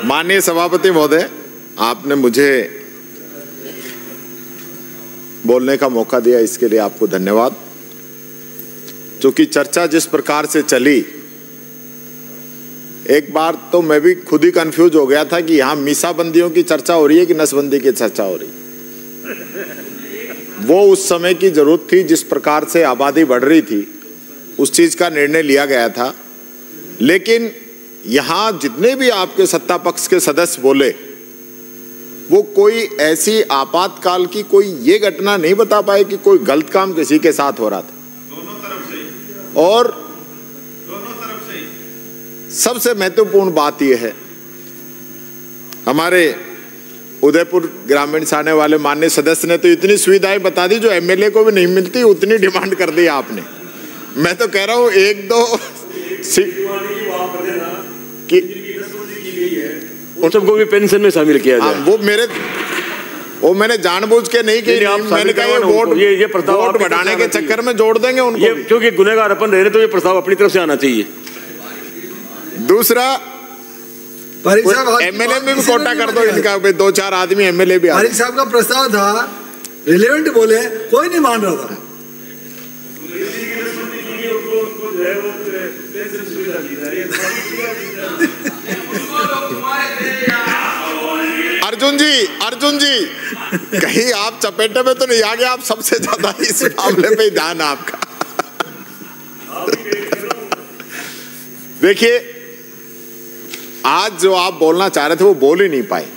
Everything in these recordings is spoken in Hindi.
माननीय सभापति महोदय, आपने मुझे बोलने का मौका दिया, इसके लिए आपको धन्यवाद। क्योंकि चर्चा जिस प्रकार से चली, एक बार तो मैं भी खुद ही कंफ्यूज हो गया था कि यहाँ मीसाबंदियों की चर्चा हो रही है कि नसबंदी की चर्चा हो रही है। वो उस समय की जरूरत थी, जिस प्रकार से आबादी बढ़ रही थी उस चीज का निर्णय लिया गया था। लेकिन यहाँ जितने भी आपके सत्ता पक्ष के सदस्य बोले, वो कोई ऐसी आपातकाल की कोई ये घटना नहीं बता पाए कि कोई गलत काम किसी के साथ हो रहा था। दोनों तरफ से। और दोनों तरफ से सबसे महत्वपूर्ण बात यह है, हमारे उदयपुर ग्रामीण से आने वाले माननीय सदस्य ने तो इतनी सुविधाएं बता दी जो एमएलए को भी नहीं मिलती, उतनी डिमांड कर दी आपने। मैं तो कह रहा हूं एक दो उन सबको भी पेंशन में शामिल किया जाए। वो मैंने जानबूझ के नहीं की, मैंने कहा ये वोट बढ़ाने के चक्कर में जोड़ देंगे उनको, क्योंकि गुनहगार अपन रह रहे तो ये प्रस्ताव अपनी तरफ से आना चाहिए। दूसरा, एमएलए में भी कोटा कर दो इनका, 2-4 आदमी एमएलए भी। पारिक साहब का प्रस्ताव था, रिलेवेंट बोले, कोई नहीं मान रहा था। अर्जुन जी कहीं आप चपेटे में तो नहीं आ गए? आप सबसे ज्यादा इस मामले पे ध्यान है आपका। देखिए, आज जो आप बोलना चाह रहे थे वो बोल ही नहीं पाए।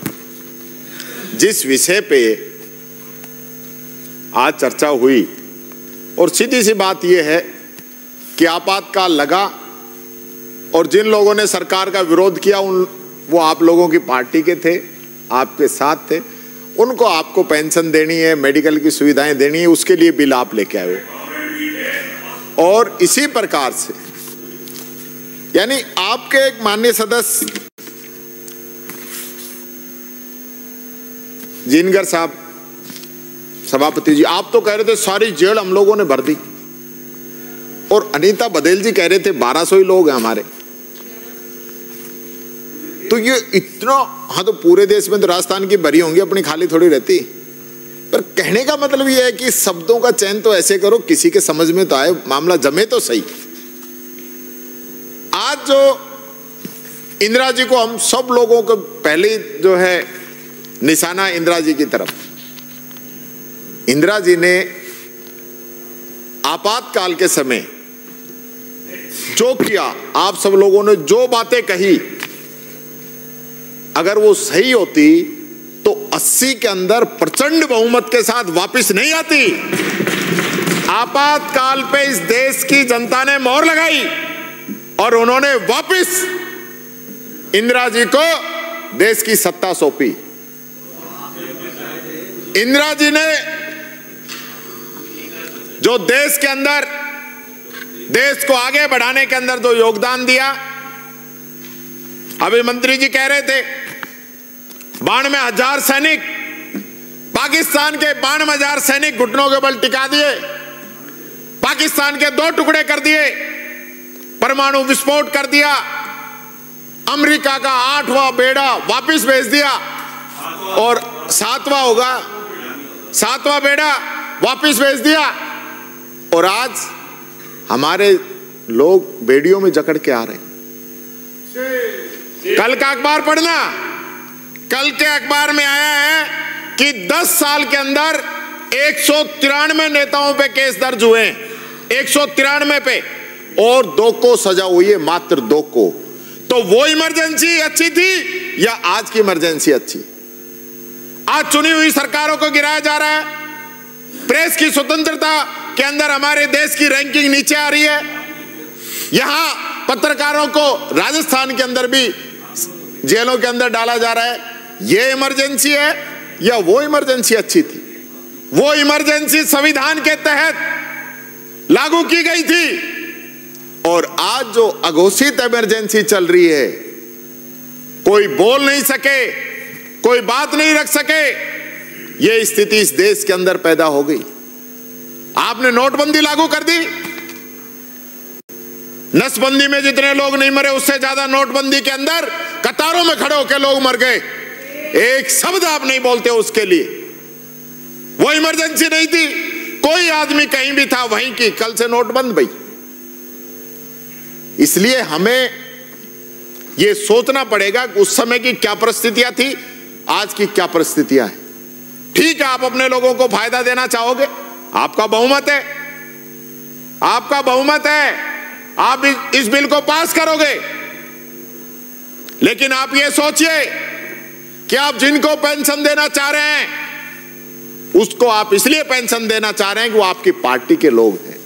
जिस विषय पे आज चर्चा हुई, और सीधी सी बात यह है कि आपातकाल लगा और जिन लोगों ने सरकार का विरोध किया वो आप लोगों की पार्टी के थे, आपके साथ थे। उनको आपको पेंशन देनी है, मेडिकल की सुविधाएं देनी है, उसके लिए बिल आप लेके आए हो। और इसी प्रकार से यानी आपके एक माननीय सदस्य जिनगर साहब, सभापति जी, आप तो कह रहे थे सारी जेल हम लोगों ने भर दी, और अनीता बघेल जी कह रहे थे 1200 ही लोग हैं हमारे। तो ये इतना, हाँ तो पूरे देश में तो राजस्थान की भरी होंगी, अपनी खाली थोड़ी रहती। पर कहने का मतलब ये है कि शब्दों का चयन तो ऐसे करो किसी के समझ में तो आए, मामला जमे तो सही। आज जो इंदिरा जी को हम सब लोगों को पहले जो है निशाना इंदिरा जी की तरफ, इंदिरा जी ने आपातकाल के समय जो किया, आप सब लोगों ने जो बातें कही, अगर वो सही होती तो 80 के अंदर प्रचंड बहुमत के साथ वापस नहीं आती। आपातकाल पे इस देश की जनता ने मोहर लगाई और उन्होंने वापस इंदिरा जी को देश की सत्ता सौंपी। इंदिरा जी ने जो देश के अंदर, देश को आगे बढ़ाने के अंदर जो योगदान दिया, अभी मंत्री जी कह रहे थे 92,000 सैनिक, पाकिस्तान के 92,000 सैनिक घुटनों के बल टिका दिए, पाकिस्तान के 2 टुकड़े कर दिए, परमाणु विस्फोट कर दिया, अमेरिका का 8वां बेड़ा वापस भेज दिया, और 7वां बेड़ा वापस भेज दिया। और आज हमारे लोग बेड़ियों में जकड़ के आ रहे हैं। कल का अखबार पढ़ना, कल के अखबार में आया है कि 10 साल के अंदर 193 नेताओं पे केस दर्ज हुए हैं, 193 पे, और 2 को सजा हुई है, मात्र 2 को। तो वो इमरजेंसी अच्छी थी या आज की इमरजेंसी अच्छी? आज चुनी हुई सरकारों को गिराया जा रहा है, प्रेस की स्वतंत्रता के अंदर हमारे देश की रैंकिंग नीचे आ रही है, यहां पत्रकारों को राजस्थान के अंदर भी जेलों के अंदर डाला जा रहा है। यह इमरजेंसी है या वो इमरजेंसी अच्छी थी? वो इमरजेंसी संविधान के तहत लागू की गई थी, और आज जो अघोषित इमरजेंसी चल रही है, कोई बोल नहीं सके, कोई बात नहीं रख सके, यह स्थिति इस देश के अंदर पैदा हो गई। आपने नोटबंदी लागू कर दी, नसबंदी में जितने लोग नहीं मरे उससे ज्यादा नोटबंदी के अंदर कतारों में खड़े होकर लोग मर गए, एक शब्द आप नहीं बोलते उसके लिए। वो इमरजेंसी नहीं थी, कोई आदमी कहीं भी था वहीं की, कल से नोट बंद भाई। इसलिए हमें यह सोचना पड़ेगा कि उस समय की क्या परिस्थितियां थी, आज की क्या परिस्थितियां हैं। ठीक है, आप अपने लोगों को फायदा देना चाहोगे, आपका बहुमत है, आपका बहुमत है, आप इस बिल को पास करोगे। लेकिन आप ये सोचिए कि आप जिनको पेंशन देना चाह रहे हैं उसको आप इसलिए पेंशन देना चाह रहे हैं कि वो आपकी पार्टी के लोग हैं।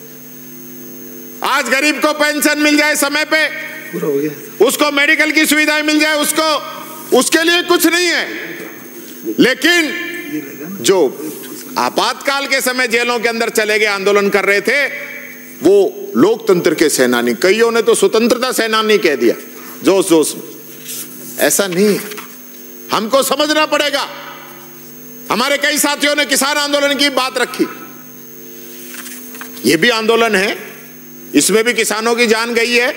आज गरीब को पेंशन मिल जाए समय पे, पूरा हो गया, उसको मेडिकल की सुविधाएं मिल जाए, उसको उसके लिए कुछ नहीं है। लेकिन जो आपातकाल के समय जेलों के अंदर चले गए, आंदोलन कर रहे थे, वो लोकतंत्र के सेनानी, कईयों ने तो स्वतंत्रता सेनानी कह दिया जोश जोश में। ऐसा नहीं है, हमको समझना पड़ेगा। हमारे कई साथियों ने किसान आंदोलन की बात रखी, यह भी आंदोलन है, इसमें भी किसानों की जान गई है।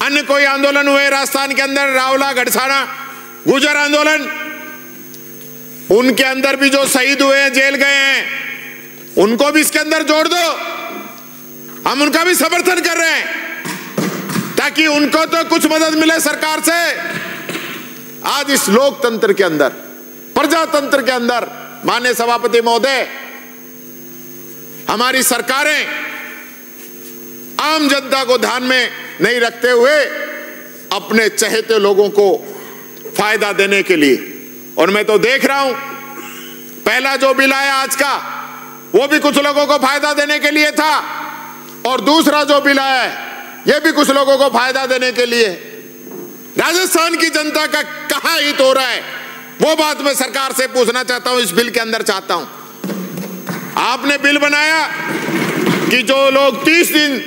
अन्य कोई आंदोलन हुए राजस्थान के अंदर, रावला, गढ़साना, गुर्जर आंदोलन, उनके अंदर भी जो शहीद हुए हैं, जेल गए हैं, उनको भी इसके अंदर जोड़ दो। हम उनका भी समर्थन कर रहे हैं ताकि उनको तो कुछ मदद मिले सरकार से। आज इस लोकतंत्र के अंदर, प्रजातंत्र के अंदर, माननीय सभापति महोदय, हमारी सरकारें आम जनता को ध्यान में नहीं रखते हुए अपने चहेते लोगों को फायदा देने के लिए, और मैं तो देख रहा हूं पहला जो बिल आया आज का, वो भी कुछ लोगों को फायदा देने के लिए था, और दूसरा जो बिल आया है ये भी कुछ लोगों को फायदा देने के लिए। राजस्थान की जनता का कहां हित हो रहा है, वो बात मैं सरकार से पूछना चाहता हूं, इस बिल के अंदर चाहता हूं। आपने बिल बनाया कि जो लोग 30 दिन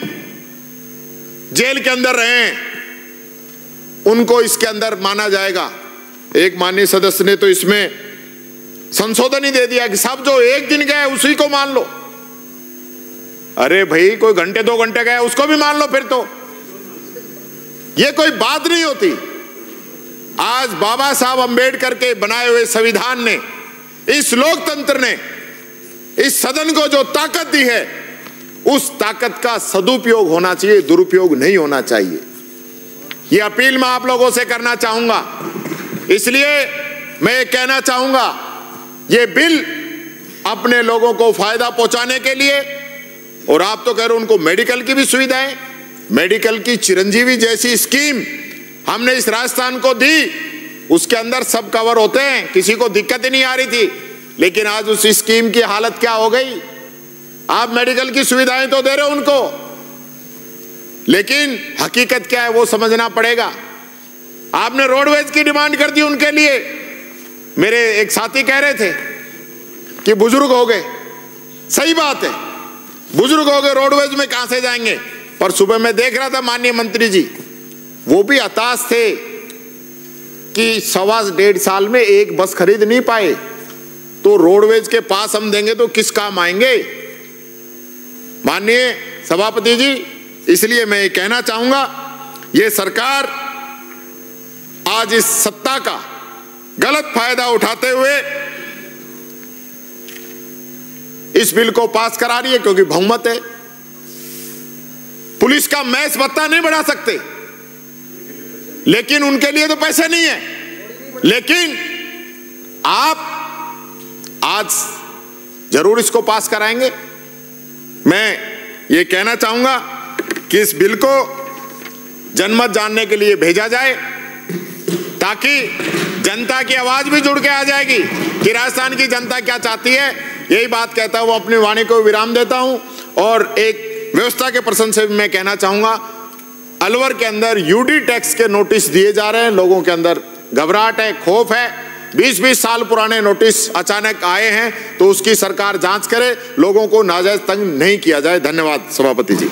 जेल के अंदर रहे हैं उनको इसके अंदर माना जाएगा। एक माननीय सदस्य ने तो इसमें संशोधन ही दे दिया कि सब जो 1 दिन गए उसी को मान लो। अरे भाई, कोई घंटे 2 घंटे गए उसको भी मान लो, फिर तो ये कोई बात नहीं होती। आज बाबा साहब अंबेडकर के बनाए हुए संविधान ने, इस लोकतंत्र ने, इस सदन को जो ताकत दी है, उस ताकत का सदुपयोग होना चाहिए, दुरुपयोग नहीं होना चाहिए। ये अपील मैं आप लोगों से करना चाहूंगा। इसलिए मैं ये कहना चाहूंगा, ये बिल अपने लोगों को फायदा पहुंचाने के लिए, और आप तो कह रहे हो उनको मेडिकल की भी सुविधाएं, मेडिकल की चिरंजीवी जैसी स्कीम हमने इस राजस्थान को दी, उसके अंदर सब कवर होते हैं, किसी को दिक्कत ही नहीं आ रही थी। लेकिन आज उस स्कीम की हालत क्या हो गई, आप मेडिकल की सुविधाएं तो दे रहे हो उनको, लेकिन हकीकत क्या है वो समझना पड़ेगा। आपने रोडवेज की डिमांड कर दी उनके लिए। मेरे एक साथी कह रहे थे कि बुजुर्ग हो गए, सही बात है, बुजुर्ग हो गए, रोडवेज में कहां से जाएंगे। पर सुबह मैं देख रहा था माननीय मंत्री जी, वो भी हताश थे कि 1.25 साल में एक बस खरीद नहीं पाए, तो रोडवेज के पास हम देंगे तो किस काम आएंगे। माननीय सभापति जी, इसलिए मैं ये कहना चाहूंगा, ये सरकार आज इस सत्ता का गलत फायदा उठाते हुए इस बिल को पास करा रही है, क्योंकि बहुमत है। पुलिस का मैस भत्ता नहीं बढ़ा सकते, लेकिन उनके लिए तो पैसे नहीं है। लेकिन आप आज जरूर इसको पास कराएंगे। मैं ये कहना चाहूंगा कि इस बिल को जनमत जानने के लिए भेजा जाए, ताकि जनता की आवाज भी जुड़ के आ जाएगी कि राजस्थान की जनता क्या चाहती है। यही बात कहता हूं, अपनी वाणी को विराम देता हूं। और एक व्यवस्था के पर्सन से भी मैं कहना चाहूंगा, अलवर के अंदर यूडी टैक्स के नोटिस दिए जा रहे हैं, लोगों के अंदर घबराहट है, खौफ है। 20-20 साल पुराने नोटिस अचानक आए हैं, तो उसकी सरकार जांच करे, लोगों को नाजायज तंग नहीं किया जाए। धन्यवाद सभापति जी।